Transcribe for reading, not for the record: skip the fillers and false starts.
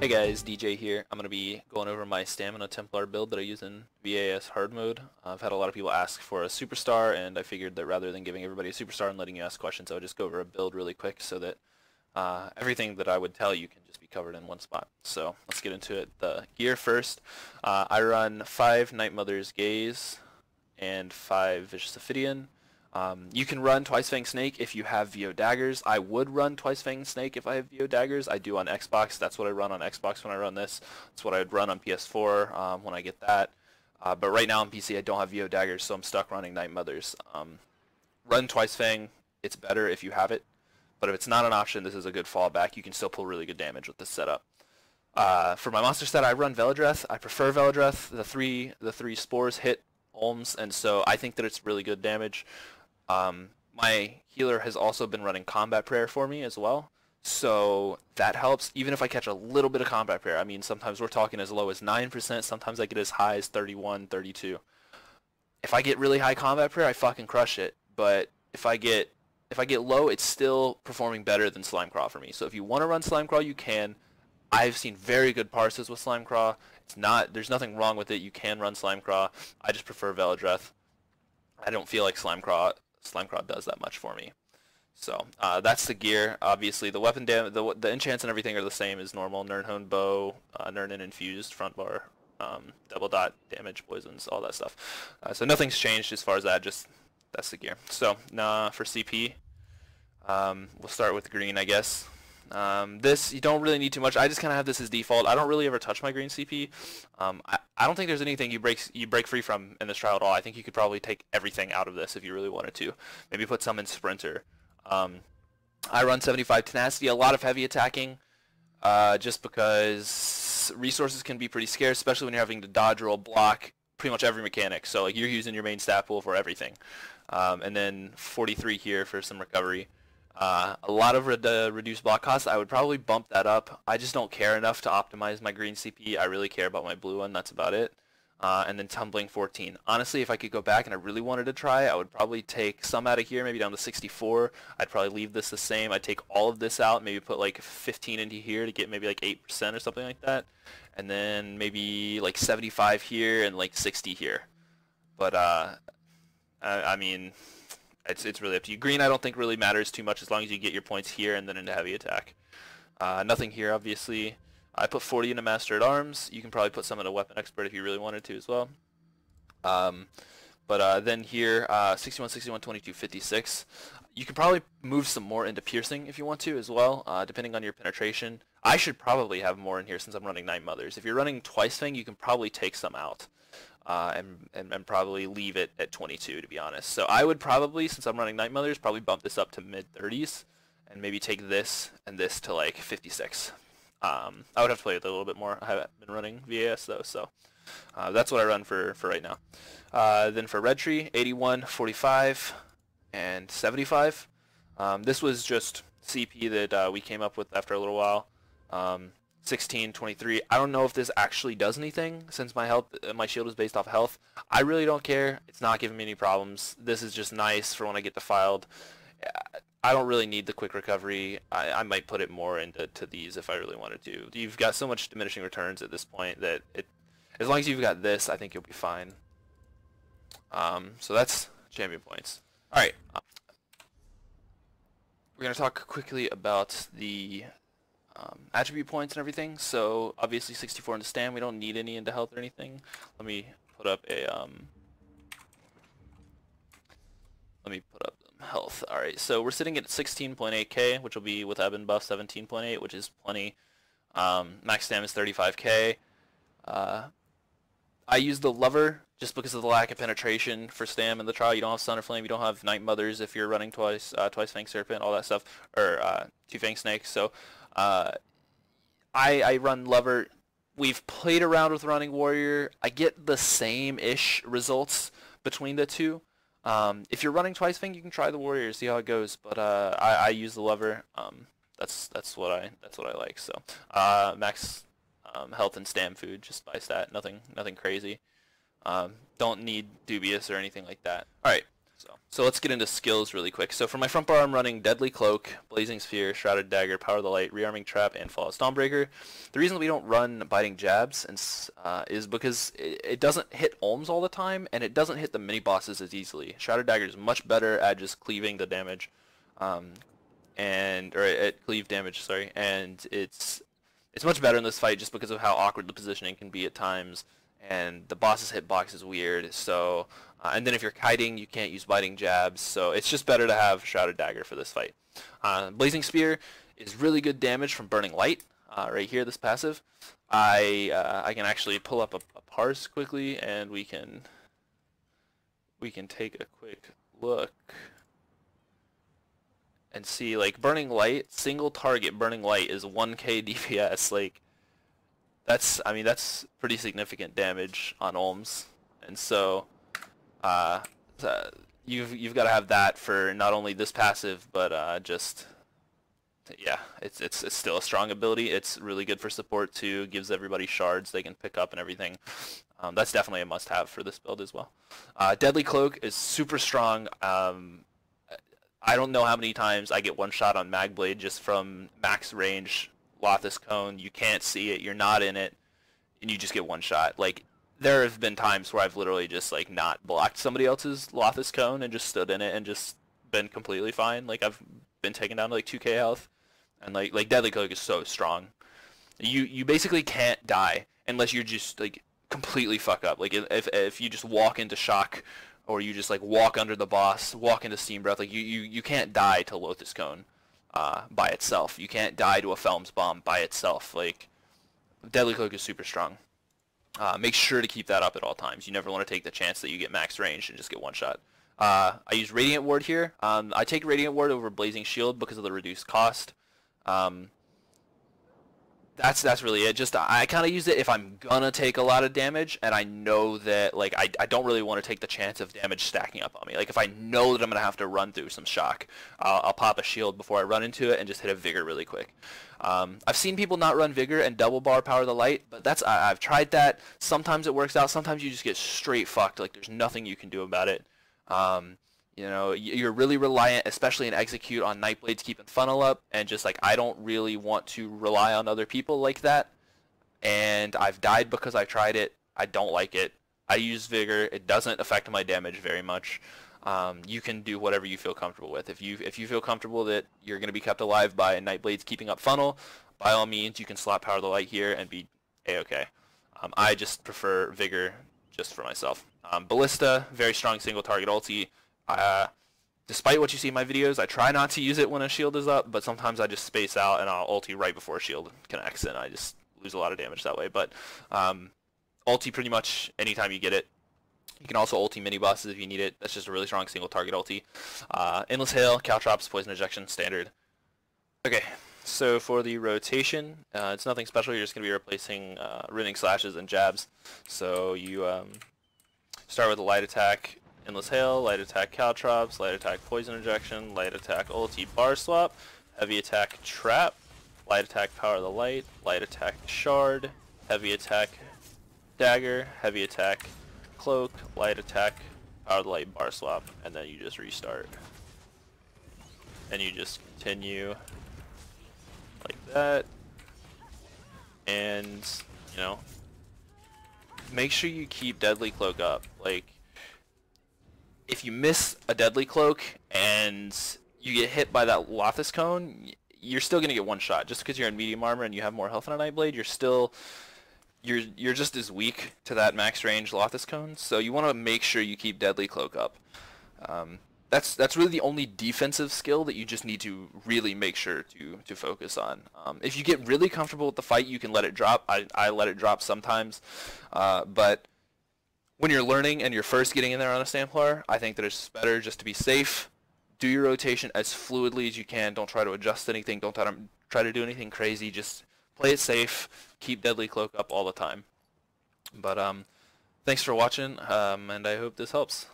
Hey guys, DJ here. I'm going to be going over my Stamina Templar build that I use in vAS hard mode. I've had a lot of people ask for a superstar, and I figured that rather than giving everybody a superstar and letting you ask questions, I would just go over a build really quick so that everything that I would tell you can just be covered in one spot. So let's get into it. The gear first. I run 5 Night Mother's Gaze and 5 Vicious Ophidian. You can run Twice Fang Snake if you have VO Daggers. I would run Twice Fang Snake if I have VO Daggers. I do on Xbox. That's what I run on Xbox when I run this. That's what I'd run on PS4 when I get that. But right now on PC I don't have VO Daggers, so I'm stuck running Night Mothers. Run Twice Fang. It's better if you have it. But if it's not an option, this is a good fallback. You can still pull really good damage with this setup. For my monster set, I run Velidreth. I prefer Velidreth. The three spores hit Olms, and so I think that it's really good damage. My healer has also been running Combat Prayer for me as well, so that helps. Even if I catch a little bit of Combat Prayer, I mean, sometimes we're talking as low as 9%, sometimes I get as high as 31, 32. If I get really high Combat Prayer, I fucking crush it, but if I get low, it's still performing better than Slimecraw for me. So if you want to run Slimecraw, you can. I've seen very good parses with Slimecraw. There's nothing wrong with it. You can run Slimecraw. I just prefer Velidreth. I don't feel like Slimecraw does that much for me. So that's the gear. Obviously, the weapon the enchants and everything are the same as normal. Nirnhone bow, Nirn infused front bar, double dot damage, poisons, all that stuff. So nothing's changed as far as that. Just that's the gear. So for CP, we'll start with green, I guess. This, you don't really need too much. I just kind of have this as default. I don't really ever touch my green CP. I don't think there's anything you break free from in this trial at all. I think you could probably take everything out of this if you really wanted to. Maybe put some in Sprinter. I run 75 Tenacity, a lot of heavy attacking, just because resources can be pretty scarce, especially when you're having to dodge roll, block pretty much every mechanic. So like you're using your main stat pool for everything. And then 43 here for some recovery. A lot of reduced block costs. I would probably bump that up. I just don't care enough to optimize my green CP. I really care about my blue one. That's about it. And then tumbling 14. Honestly, if I could go back and I really wanted to try, I would probably take some out of here, maybe down to 64. I'd probably leave this the same. I'd take all of this out, maybe put like 15 into here to get maybe like 8% or something like that. And then maybe like 75 here and like 60 here. But I mean, it's really up to you. Green I don't think really matters too much as long as you get your points here and then into heavy attack. Nothing here obviously. I put 40 into Master at Arms. You can probably put some into Weapon Expert if you really wanted to as well. But then here 61, 61, 22, 56. You can probably move some more into Piercing if you want to as well, depending on your penetration. I should probably have more in here since I'm running Night Mothers. If you're running Twice Fang, you can probably take some out. And probably leave it at 22 to be honest. So I would probably, since I'm running Night Mothers, probably bump this up to mid 30s and maybe take this and this to like 56. I would have to play with it a little bit more. I haven't been running vAS though, so that's what I run for right now. Then for Red Tree, 81, 45, and 75. This was just CP that we came up with after a little while. 16, 23. I don't know if this actually does anything since my shield is based off health. I really don't care. It's not giving me any problems. This is just nice for when I get defiled. I don't really need the quick recovery. I might put it more into these if I really wanted to. You've got so much diminishing returns at this point that as long as you've got this, I think you'll be fine. So that's champion points. All right. We're going to talk quickly about the attribute points and everything. So obviously 64 into stam, we don't need any into health or anything. Let me put up health. All right, so we're sitting at 16.8k, which will be with ebb and buff 17.8, which is plenty. Max stam is 35k. I use the Lover just because of the lack of penetration for stam in the trial. You don't have Thunder Flame, you don't have Night Mothers if you're running Twice Fang Serpent, all that stuff, or Two Fang Snake. So I run Lover. We've played around with running Warrior. I get the same-ish results between the two. If you're running Twice Fang, you can try the Warrior, see how it goes. But I use the Lover. That's what I like. So max health and stam food just by stat. Nothing crazy. Don't need dubious or anything like that. All right. So let's get into skills really quick. So for my front bar, I'm running Deadly Cloak, Blazing Sphere, Shrouded Dagger, Power of the Light, Rearming Trap, and Fallout Stormbreaker. The reason we don't run Biting Jabs is because it doesn't hit Olms all the time, and it doesn't hit the mini-bosses as easily. Shrouded Dagger is much better at just cleaving the damage, or at cleave damage, sorry, and it's much better in this fight just because of how awkward the positioning can be at times, and the boss's hitbox is weird, so... and then if you're kiting, you can't use Biting Jabs, so it's just better to have Shrouded Dagger for this fight. Blazing Spear is really good damage from Burning Light, right here, this passive. I can actually pull up a parse quickly, and we can take a quick look and see, like, Burning Light, single target Burning Light is 1k DPS, like, that's pretty significant damage on Olms, and so... you've got to have that for not only this passive, but yeah, it's still a strong ability. It's really good for support too. Gives everybody shards they can pick up and everything. That's definitely a must-have for this build as well. Deadly Cloak is super strong. I don't know how many times I get one shot on Magblade just from max range Lothus Cone. You can't see it, you're not in it, and you just get one shot. Like, there have been times where I've literally just, like, not blocked somebody else's Lothus Cone and just stood in it and just been completely fine. Like, I've been taken down to, like, 2k health. And, like Deadly Cloak is so strong. You basically can't die unless you're just, like, completely fuck up. Like, if you just walk into shock, or you just, like, walk under the boss, walk into Steam Breath, like, you can't die to Lothus Cone by itself. You can't die to a Felm's Bomb by itself. Like, Deadly Cloak is super strong. Make sure to keep that up at all times. You never want to take the chance that you get max range and just get one shot. I use Radiant Ward here. I take Radiant Ward over Blazing Shield because of the reduced cost. That's really it. Just I kind of use it if I'm gonna take a lot of damage, and I know that, like, I don't really want to take the chance of damage stacking up on me. Like, if I know that I'm gonna have to run through some shock, I'll pop a shield before I run into it and just hit a vigor really quick. I've seen people not run vigor and double bar Power of the Light, but I've tried that. Sometimes it works out. Sometimes you just get straight fucked. Like, there's nothing you can do about it. You know, you're really reliant, especially in Execute, on Nightblade's keeping funnel up, and just, like, I don't really want to rely on other people like that, and I've died because I tried it. I don't like it. I use Vigor. It doesn't affect my damage very much. You can do whatever you feel comfortable with. If you feel comfortable that you're going to be kept alive by Nightblade's keeping up funnel, by all means, you can slap Power of the Light here and be A-okay. I just prefer Vigor just for myself. Ballista, very strong single target ulti. Despite what you see in my videos, I try not to use it when a shield is up, but sometimes I just space out and I'll ulti right before a shield connects, and I just lose a lot of damage that way. But ulti pretty much anytime you get it. You can also ulti mini bosses if you need it. That's just a really strong single target ulti. Endless Hail, Caltrops, Poison Ejection, standard. Okay, so for the rotation, it's nothing special. You're just going to be replacing Rinning Slashes and Jabs. So you start with a light attack, Endless Hail, light attack Caltrops, light attack Poison Ejection, light attack ulti bar swap, heavy attack Trap, light attack Power of the Light, light attack Shard, heavy attack Dagger, heavy attack Cloak, light attack, Power of the Light bar swap, and then you just restart. And you just continue like that. And, you know, make sure you keep Deadly Cloak up. Like, if you miss a Deadly Cloak and you get hit by that Lothus Cone, you're still gonna get one shot. Just because you're in medium armor and you have more health than a Nightblade, you're just as weak to that max range Lothus Cone. So you want to make sure you keep Deadly Cloak up. That's really the only defensive skill that you just need to really make sure to focus on. If you get really comfortable with the fight, you can let it drop. I let it drop sometimes, but when you're learning and you're first getting in there on a Stambler, I think that it's better just to be safe. Do your rotation as fluidly as you can. Don't try to adjust anything. Don't try to do anything crazy. Just play it safe. Keep Deadly Cloak up all the time. But thanks for watching, and I hope this helps.